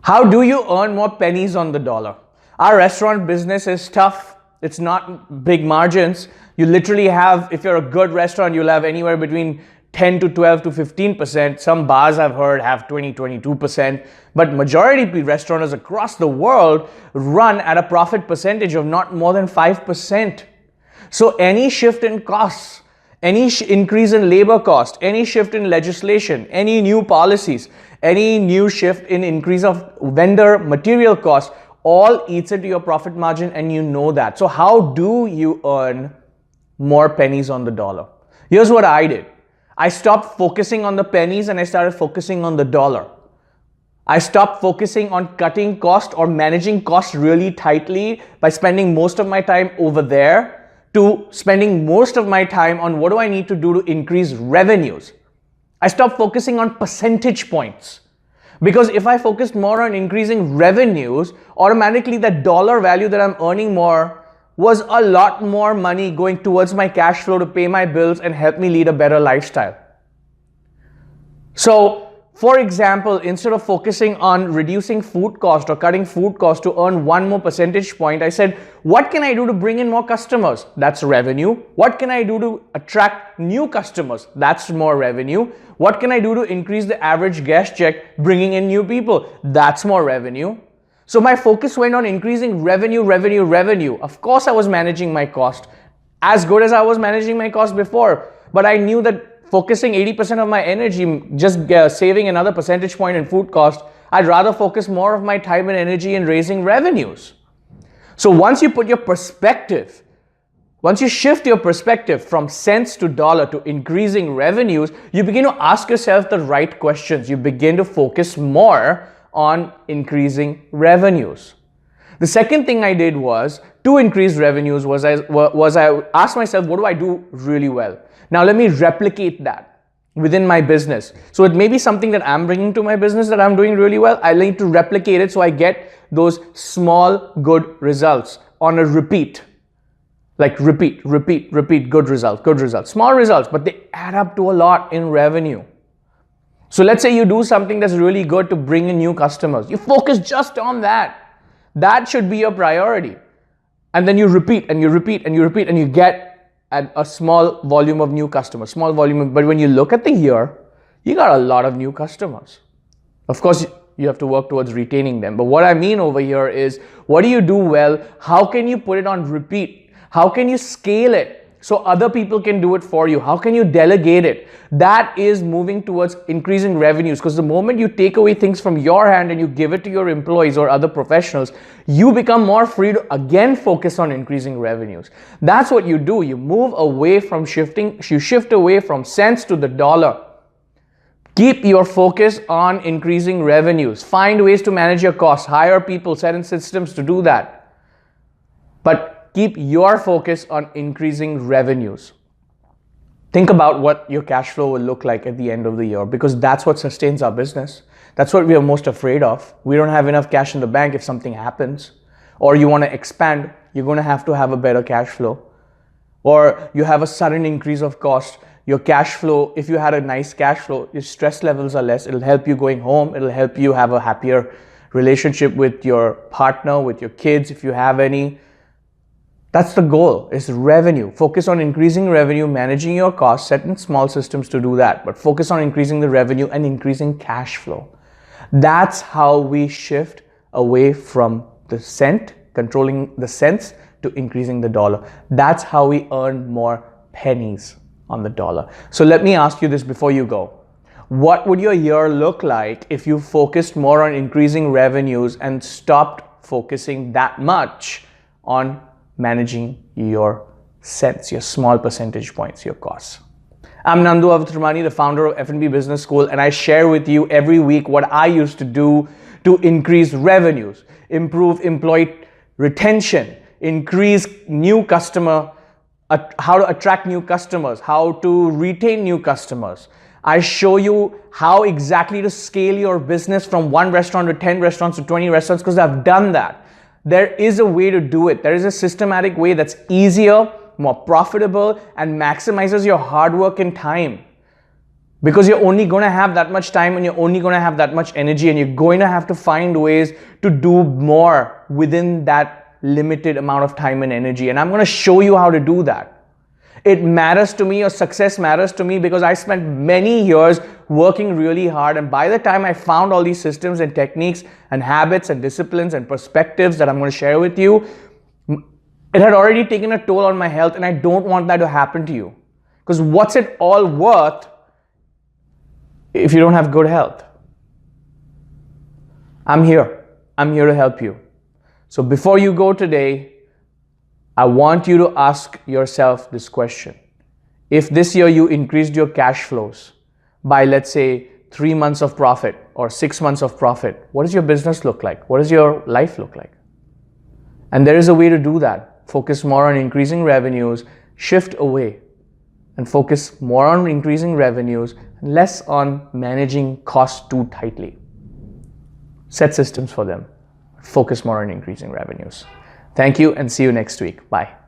How do you earn more pennies on the dollar? Our restaurant business is tough. It's not big margins. You literally have, if you're a good restaurant, you'll have anywhere between 10 to 12 to 15%. Some bars I've heard have 20, 22%. But majority of restaurants across the world run at a profit percentage of not more than 5%. So any shift in costs, any increase in labor cost, any shift in legislation, any new policies, any new shift in increase of vendor material cost, all eats into your profit margin, and you know that. So how do you earn more pennies on the dollar? Here's what I did. I stopped focusing on the pennies and I started focusing on the dollar. I stopped focusing on cutting cost or managing costs really tightly by spending most of my time over there to spending most of my time on what do I need to do to increase revenues. I stopped focusing on percentage points, because if I focused more on increasing revenues, automatically that dollar value that I'm earning more was a lot more money going towards my cash flow to pay my bills and help me lead a better lifestyle. So, for example, instead of focusing on reducing food cost or cutting food cost to earn one more percentage point, I said, what can I do to bring in more customers? That's revenue. What can I do to attract new customers? That's more revenue. What can I do to increase the average guest check, bringing in new people? That's more revenue. So my focus went on increasing revenue. Of course, I was managing my cost as good as I was managing my cost before, but I knew that focusing 80% of my energy, just saving another percentage point in food cost, I'd rather focus more of my time and energy in raising revenues. So once you put your perspective, once you shift your perspective from cents to dollar to increasing revenues, you begin to ask yourself the right questions. You begin to focus more on increasing revenues. The second thing I did was, to increase revenues, was I asked myself, what do I do really well? Now let me replicate that within my business. So it may be something that I'm bringing to my business that I'm doing really well. I need to replicate it so I get those small good results on a repeat. Like repeat, good results, small results, but they add up to a lot in revenue. So let's say you do something that's really good to bring in new customers. You focus just on that. That should be your priority. And then you repeat and you get at a small volume of new customers, but when you look at the year, you got a lot of new customers. Of course, you have to work towards retaining them. But what I mean over here is, what do you do well? How can you put it on repeat? How can you scale it so other people can do it for you? How can you delegate it? That is moving towards increasing revenues, because the moment you take away things from your hand and you give it to your employees or other professionals, you become more free to again focus on increasing revenues. That's what you do. You move away from you shift away from cents to the dollar. Keep your focus on increasing revenues. Find ways to manage your costs. Hire people, set in systems to do that. But keep your focus on increasing revenues. Think about what your cash flow will look like at the end of the year, because that's what sustains our business. That's what we are most afraid of. We don't have enough cash in the bank if something happens, or you want to expand, you're going to have a better cash flow, or you have a sudden increase of cost. Your cash flow, if you had a nice cash flow, your stress levels are less. It'll help you going home. It'll help you have a happier relationship with your partner, with your kids, if you have any. That's the goal, is revenue. Focus on increasing revenue, managing your costs, set in small systems to do that, but focus on increasing the revenue and increasing cash flow. That's how we shift away from the cent, controlling the cents, to increasing the dollar. That's how we earn more pennies on the dollar. So let me ask you this before you go. What would your year look like if you focused more on increasing revenues and stopped focusing that much on managing your cents, your small percentage points, your costs? I'm Nandu Avtramani, the founder of F&B Business School, and I share with you every week what I used to do to increase revenues, improve employee retention, increase new customer, how to attract new customers, how to retain new customers. I show you how exactly to scale your business from 1 restaurant to 10 restaurants to 20 restaurants, because I've done that. There is a way to do it. There is a systematic way that's easier, more profitable, and maximizes your hard work and time. Because you're only going to have that much time and you're only going to have that much energy, and you're going to have to find ways to do more within that limited amount of time and energy. And I'm going to show you how to do that. It matters to me, your success matters to me, because I spent many years working really hard, and by the time I found all these systems and techniques and habits and disciplines and perspectives that I'm going to share with you, it had already taken a toll on my health, and I don't want that to happen to you. Because what's it all worth if you don't have good health? I'm here to help you. So before you go today, I want you to ask yourself this question. If this year you increased your cash flows by, let's say, 3 months of profit or 6 months of profit, what does your business look like? What does your life look like? And there is a way to do that. Focus more on increasing revenues, shift away and focus more on increasing revenues and less on managing costs too tightly. Set systems for them. Focus more on increasing revenues. Thank you and see you next week. Bye.